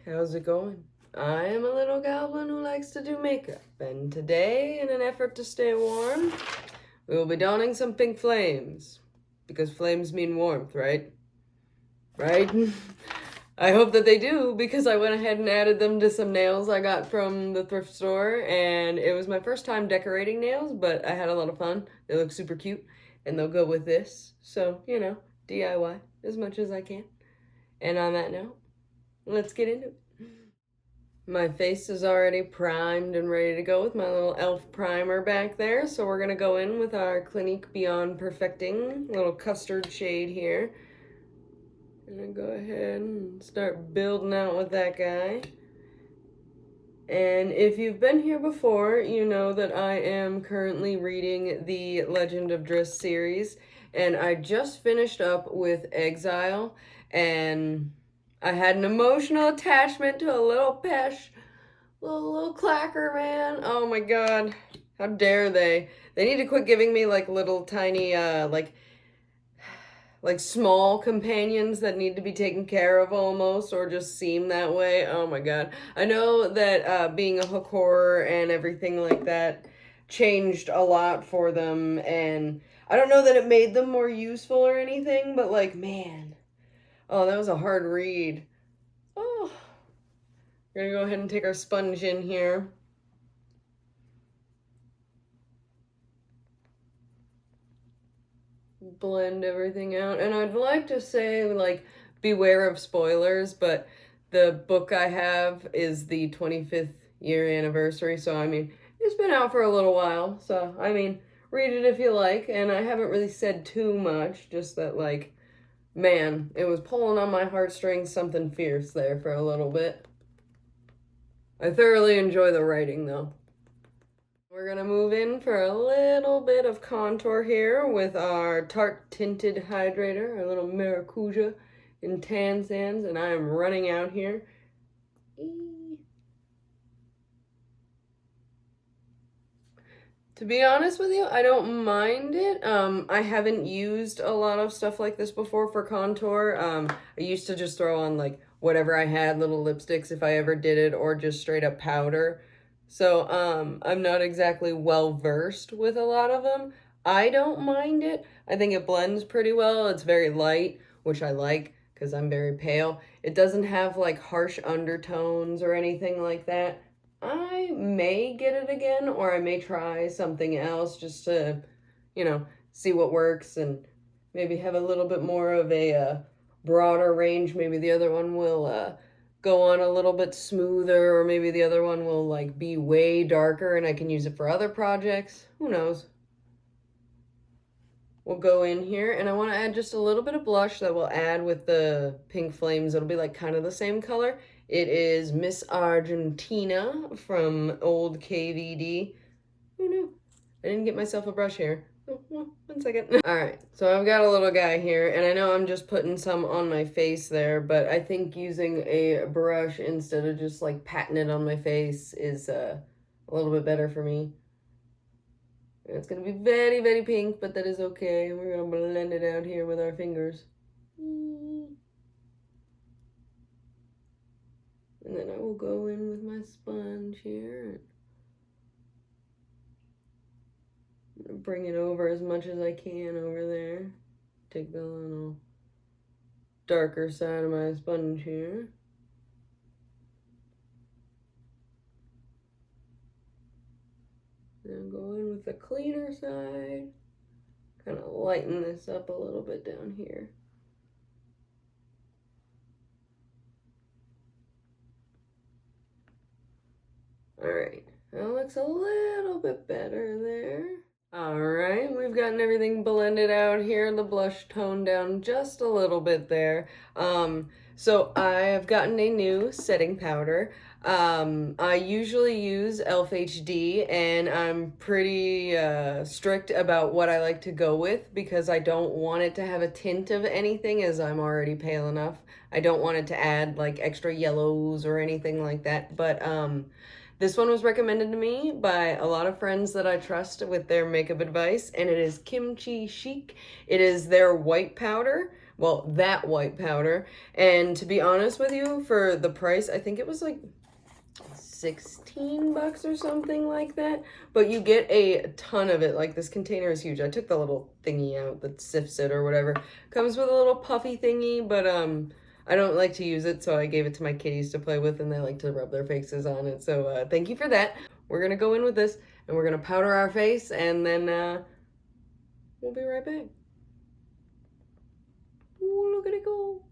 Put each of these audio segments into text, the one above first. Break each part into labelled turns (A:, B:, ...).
A: how's it going? I am a little goblin who likes to do makeup, and today, in an effort to stay warm, we will be donning some pink flames. Because flames mean warmth, right? Right? I hope that they do, because I went ahead and added them to some nails I got from the thrift store, and it was my first time decorating nails, but I had a lot of fun. They look super cute, and they'll go with this. So, you know, DIY as much as I can. And on that note, let's get into it. My face is already primed and ready to go with my little e.l.f. primer back there. So we're going to go in with our Clinique Beyond Perfecting little custard shade here. I'm going to go ahead and start building out with that guy. And if you've been here before, you know that I am currently reading the Legend of Driss series. And I just finished up with Exile, and I had an emotional attachment to a little pesh, little clacker, man. Oh my god, how dare they? They need to quit giving me like little tiny, like small companions that need to be taken care of almost, or just seem that way. Oh my god. I know that being a hook horror and everything like that changed a lot for them, and I don't know that it made them more useful or anything, but like, man. Oh, that was a hard read. Oh. We're gonna go ahead and take our sponge in here. Blend everything out. And I'd like to say, like, beware of spoilers, but the book I have is the 25th year anniversary, so I mean, it's been out for a little while, so I mean, read it if you like. And I haven't really said too much, just that, like, man, it was pulling on my heartstrings something fierce there for a little bit. I thoroughly enjoy the writing, though. We're gonna move in for a little bit of contour here with our Tarte Tinted Hydrator, our little Maracuja in Tan Sands, and I am running out here. To be honest with you, I don't mind it. I haven't used a lot of stuff like this before for contour. I used to just throw on like whatever I had, little lipsticks if I ever did it, or just straight up powder. So I'm not exactly well versed with a lot of them. I don't mind it. I think it blends pretty well. It's very light, which I like because I'm very pale. It doesn't have like harsh undertones or anything like that. I may get it again, or I may try something else just to, you know, see what works and maybe have a little bit more of a broader range. Maybe the other one will go on a little bit smoother, or maybe the other one will like be way darker and I can use it for other projects. Who knows? We'll go in here, and I want to add just a little bit of blush that we'll add with the pink flames. It'll be like kind of the same color. It is Miss Argentina from old KVD. Who knew? I didn't get myself a brush here. Oh, well, 1 second. All right, so I've got a little guy here, and I know I'm just putting some on my face there, but I think using a brush instead of just like patting it on my face is a little bit better for me. It's going to be very, very pink, but that is okay. We're going to blend it out here with our fingers. And then I will go in with my sponge here. Bring it over as much as I can over there. Take the little darker side of my sponge here. Now go in with the cleaner side. Kind of lighten this up a little bit down here. Alright, that looks a little bit better there. Alright, we've gotten everything blended out here. The blush toned down just a little bit there. So I have gotten a new setting powder. I usually use e.l.f. HD, and I'm pretty strict about what I like to go with because I don't want it to have a tint of anything, as I'm already pale enough. I don't want it to add like extra yellows or anything like that, but this one was recommended to me by a lot of friends that I trust with their makeup advice, and it is Kimchi Chic. It is their white powder, well, that white powder. And to be honest with you, for the price, I think it was like 16 bucks or something like that, but you get a ton of it. Like, this container is huge. I took the little thingy out that sifts it or whatever. Comes with a little puffy thingy, but I don't like to use it, so I gave it to my kitties to play with, and they like to rub their faces on it. So thank you for that. We're gonna go in with this, and we're gonna powder our face, and then we'll be right back. Ooh, look at it go.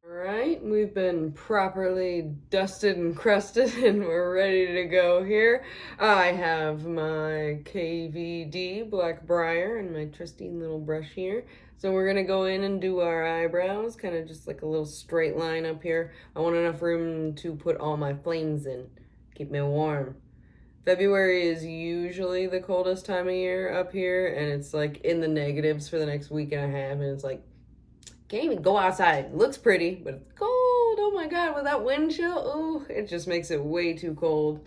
A: Alright, we've been properly dusted and crusted and we're ready to go here. I have my KVD Black Briar and my trusty little brush here. So we're going to go in and do our eyebrows, kind of just like a little straight line up here. I want enough room to put all my flames in, keep me warm. February is usually the coldest time of year up here, and it's like in the negatives for the next week and a half, and it's like, can't even go outside. It looks pretty, but it's cold. Oh my god, with that wind chill, ooh, it just makes it way too cold.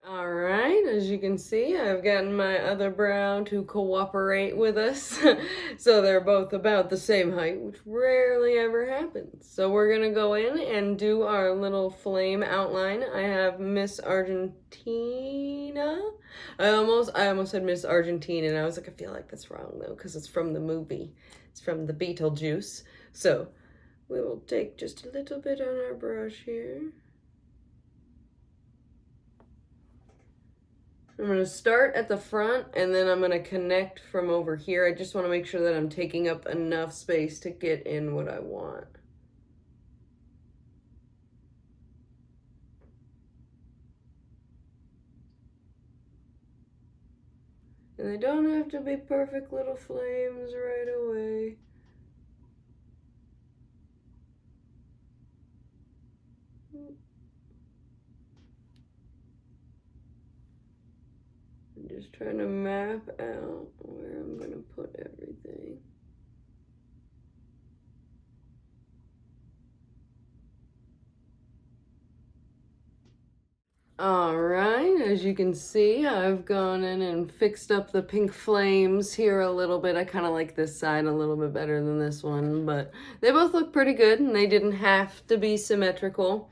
A: All right, as you can see, I've gotten my other brow to cooperate with us. So they're both about the same height, which rarely ever happens. So we're gonna go in and do our little flame outline. I have Miss Argentina. I almost said Miss Argentina, and I was like, I feel like that's wrong though, because it's from the movie. It's from the Beetlejuice. So we will take just a little bit on our brush here. I'm going to start at the front, and then I'm going to connect from over here. I just want to make sure that I'm taking up enough space to get in what I want. And they don't have to be perfect little flames right away. I'm just trying to map out where I'm going to put everything. Alright, as you can see, I've gone in and fixed up the pink flames here a little bit. I kind of like this side a little bit better than this one, but they both look pretty good, and they didn't have to be symmetrical.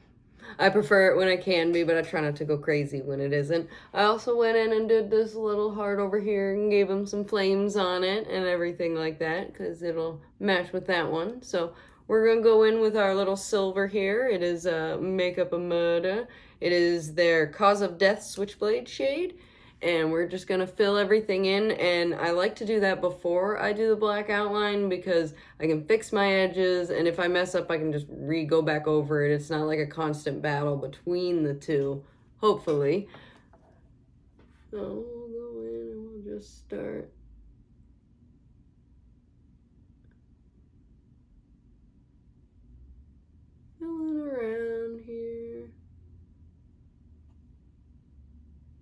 A: I prefer it when I can be, but I try not to go crazy when it isn't. I also went in and did this little heart over here and gave them some flames on it and everything like that, because it'll match with that one. So we're going to go in with our little silver here. It is Makeupamurder. It is their Cause of Death Switchblade shade. And we're just going to fill everything in. And I like to do that before I do the black outline, because I can fix my edges. And if I mess up, I can just go back over it. It's not like a constant battle between the two, hopefully. So we'll go in and we'll just start. Filling around here.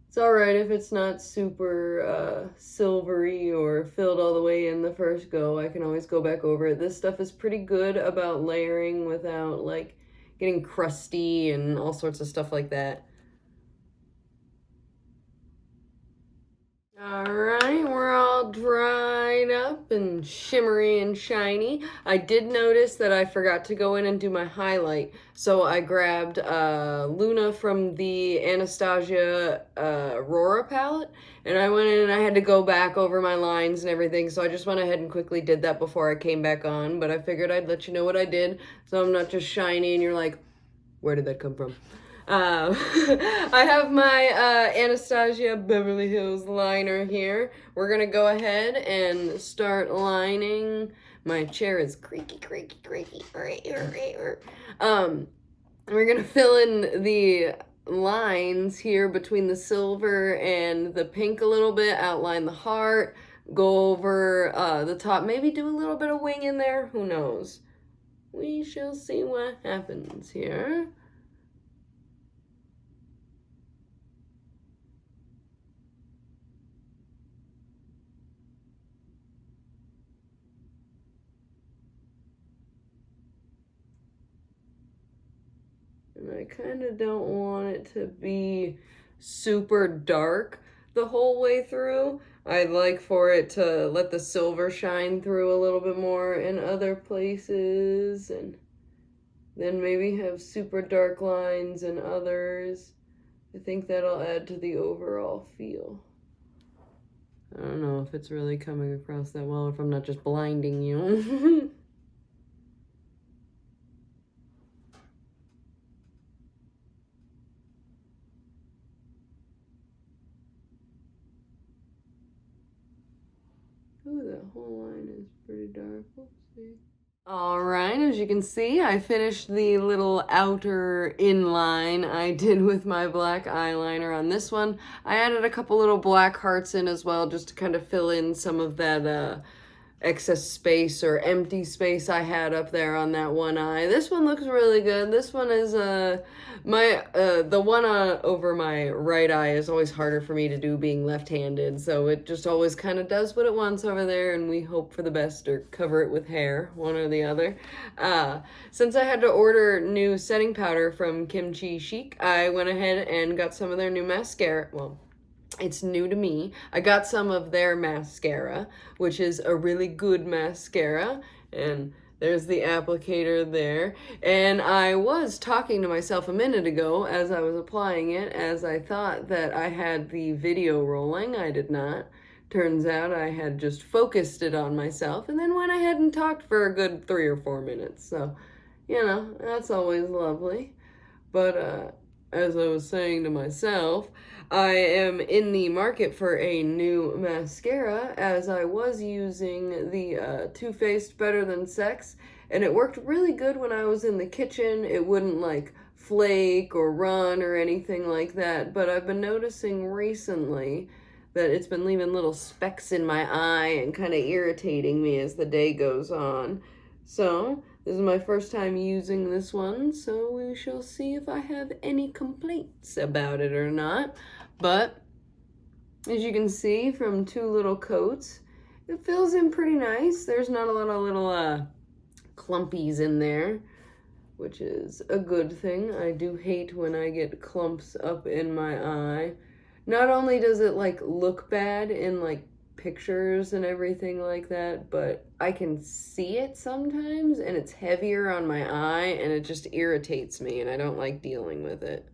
A: It's alright if it's not super silvery or filled all the way in the first go. I can always go back over it. This stuff is pretty good about layering without like getting crusty and all sorts of stuff like that. Alright, we're all dried up and shimmery and shiny. I did notice that I forgot to go in and do my highlight. So I grabbed Luna from the Anastasia Aurora palette. And I went in and I had to go back over my lines and everything. So I just went ahead and quickly did that before I came back on. But I figured I'd let you know what I did, so I'm not just shiny and you're like, where did that come from? I have my Anastasia Beverly Hills liner here. We're gonna go ahead and start lining. My chair is creaky. We're gonna fill in the lines here between the silver and the pink a little bit, outline the heart, go over the top, maybe do a little bit of wing in there, who knows. We shall see what happens here. I kind of don't want it to be super dark the whole way through. I'd like for it to let the silver shine through a little bit more in other places, and then maybe have super dark lines in others. I think that'll add to the overall feel. I don't know if it's really coming across that well, if I'm not just blinding you. Ooh, that whole line is pretty dark. We'll see. Alright, as you can see, I finished the little outer inline I did with my black eyeliner on this one. I added a couple little black hearts in as well, just to kind of fill in some of that excess space or empty space I had up there on that one eye. This one looks really good. This one is the one over my right eye is always harder for me to do being left-handed, so it just always kind of does what it wants over there, and we hope for the best or cover it with hair, one or the other. Since I had to order new setting powder from Chic, I went ahead and got some of their new mascara. Well, it's new to me. I got some of their mascara, which is a really good mascara, and there's the applicator there. And I was talking to myself a minute ago as I was applying it, as I thought that I had the video rolling. I did not. Turns out I had just focused it on myself and then went ahead and talked for a good 3 or 4 minutes. So, you know, that's always lovely. But as I was saying to myself, I am in the market for a new mascara, as I was using the Too Faced Better Than Sex, and it worked really good when I was in the kitchen. It wouldn't like flake or run or anything like that, but I've been noticing recently that it's been leaving little specks in my eye and kind of irritating me as the day goes on. So this is my first time using this one, so we shall see if I have any complaints about it or not. But as you can see from 2 little coats, it fills in pretty nice. There's not a lot of little clumpies in there, which is a good thing. I do hate when I get clumps up in my eye. Not only does it like look bad in like pictures and everything like that, but I can see it sometimes and it's heavier on my eye and it just irritates me and I don't like dealing with it.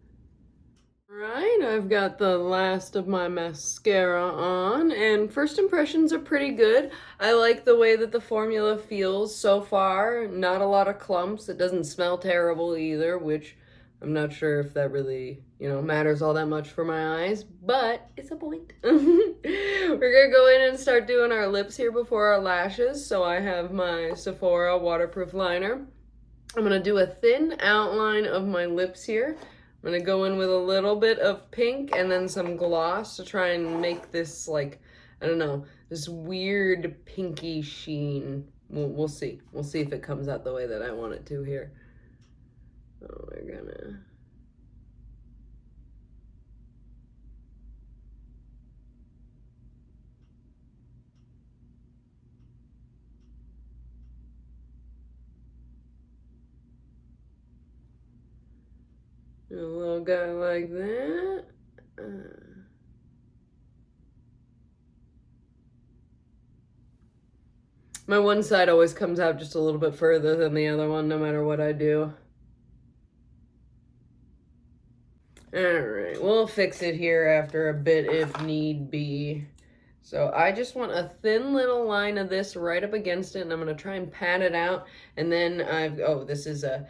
A: Right, I've got the last of my mascara on, and first impressions are pretty good. I like the way that the formula feels so far. Not a lot of clumps. It doesn't smell terrible either, which I'm not sure if that really, matters all that much for my eyes, but it's a point. We're gonna go in and start doing our lips here before our lashes. So I have my Sephora waterproof liner. I'm gonna do a thin outline of my lips here. I'm gonna go in with a little bit of pink and then some gloss to try and make this like, I don't know, this weird pinky sheen. We'll see. We'll see if it comes out the way that I want it to here. So we're gonna... a little guy like that. My one side always comes out just a little bit further than the other one, no matter what I do. Alright, we'll fix it here after a bit if need be. So I just want a thin little line of this right up against it, and I'm going to try and pat it out. And then this is a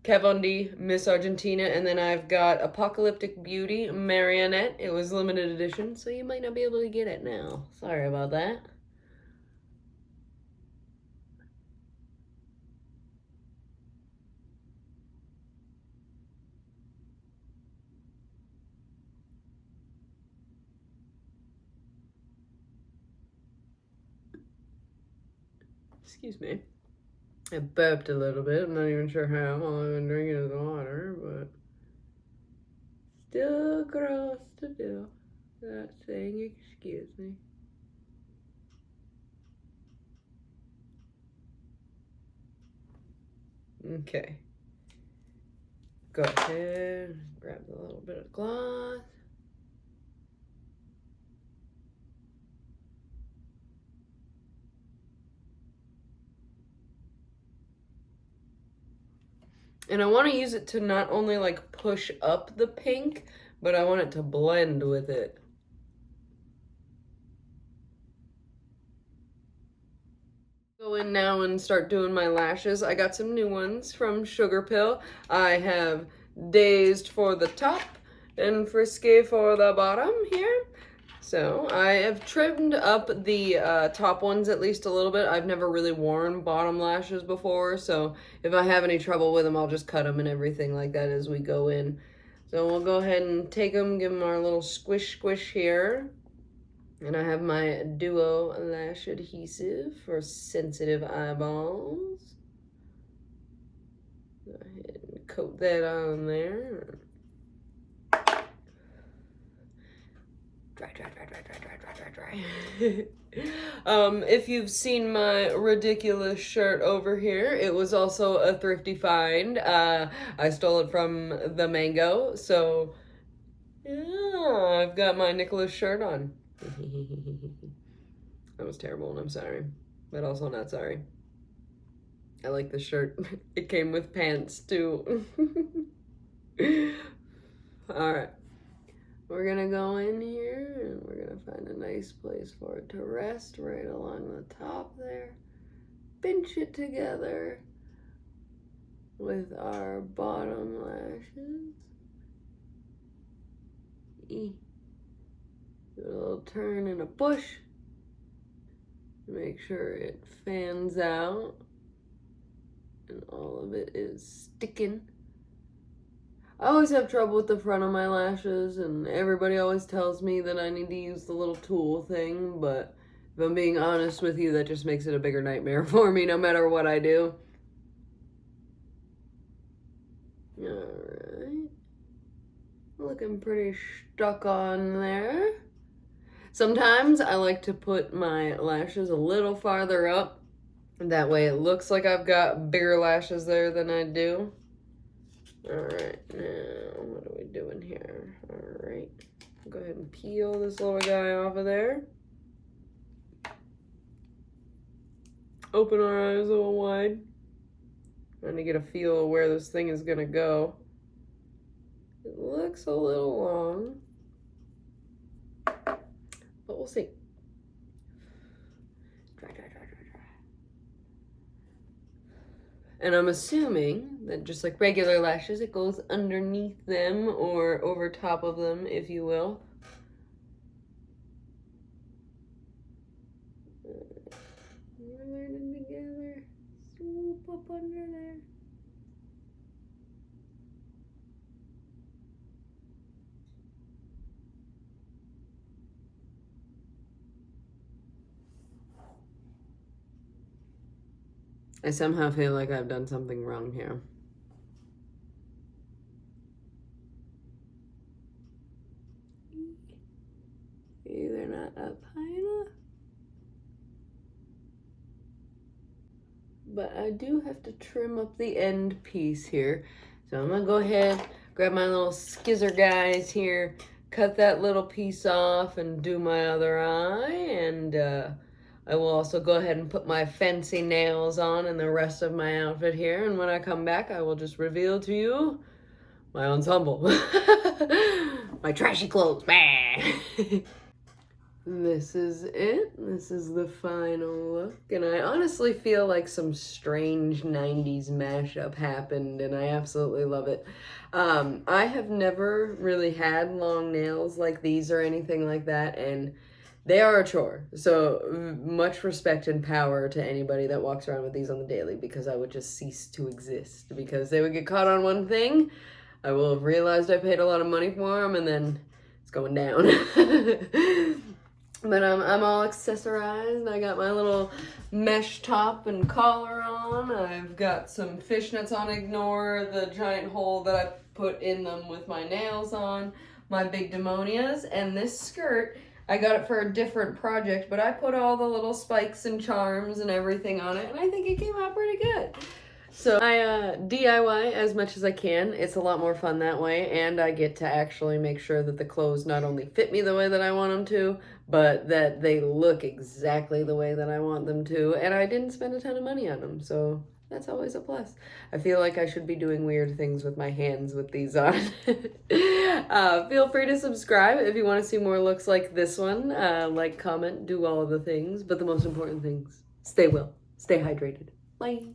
A: Kat Von D Miss Argentina, and then I've got Apocalyptic Beauty Marionette. It was limited edition, so you might not be able to get it now. Sorry about that. Excuse me. I burped a little bit. I'm not even sure how. All I've been drinking is water, but still gross to do. Not saying excuse me. Okay. go ahead, grab a little bit of gloss. And I want to use it to not only like push up the pink, but I want it to blend with it. Go in now and start doing my lashes. I got some new ones from Sugarpill. I have Dazed for the top and Frisky for the bottom here. So I have trimmed up the top ones at least a little bit. I've never really worn bottom lashes before, so if I have any trouble with them, I'll just cut them and everything like that as we go in. So we'll go ahead and take them, give them our little squish squish here. And I have my Duo Lash Adhesive for sensitive eyeballs. Go ahead and coat that on there. Dry. If you've seen my ridiculous shirt over here, it was also a thrifty find. I stole it from the Mango, so yeah, I've got my Nicholas shirt on. That was terrible and I'm sorry, but also not sorry. I like the shirt. It came with pants too. Alright, we're gonna go in here and we're gonna find a nice place for it to rest right along the top there. Pinch it together with our bottom lashes. Do a little turn and a push. Make sure it fans out and all of it is sticking. I always have trouble with the front of my lashes, and everybody always tells me that I need to use the little tool thing, but if I'm being honest with you, that just makes it a bigger nightmare for me no matter what I do. Alright. Looking pretty stuck on there. Sometimes I like to put my lashes a little farther up. That way it looks like I've got bigger lashes there than I do. Alright, now what are we doing here? Alright, go ahead and peel this little guy off of there. Open our eyes a little wide. Trying to get a feel of where this thing is gonna go. It looks a little long, but we'll see. Dry. And I'm assuming that just like regular lashes, it goes underneath them or over top of them, if you will. We're learning together. Swoop up under there. I somehow feel like I've done something wrong here. Either not up high enough. But I do have to trim up the end piece here. So I'm gonna go ahead, grab my little skizzer guys here, cut that little piece off and do my other eye, and I will also go ahead and put my fancy nails on and the rest of my outfit here. And when I come back, I will just reveal to you my ensemble. My trashy clothes. This is it. This is the final look. And I honestly feel like some strange 90s mashup happened, and I absolutely love it. I have never really had long nails like these or anything like that, and they are a chore. So much respect and power to anybody that walks around with these on the daily, because I would just cease to exist because they would get caught on one thing. I will have realized I paid a lot of money for them, and then it's going down. But I'm all accessorized. I got my little mesh top and collar on. I've got some fishnets on. Ignore the giant hole that I put in them with my nails on. My big demonias. And this skirt, I got it for a different project, but I put all the little spikes and charms and everything on it, and I think it came out pretty good. So I DIY as much as I can. It's a lot more fun that way, and I get to actually make sure that the clothes not only fit me the way that I want them to, but that they look exactly the way that I want them to, and I didn't spend a ton of money on them, so that's always a plus. I feel like I should be doing weird things with my hands with these on. Feel free to subscribe if you want to see more looks like this one. Like, comment, do all of the things, but the most important things, stay well, stay hydrated. Bye.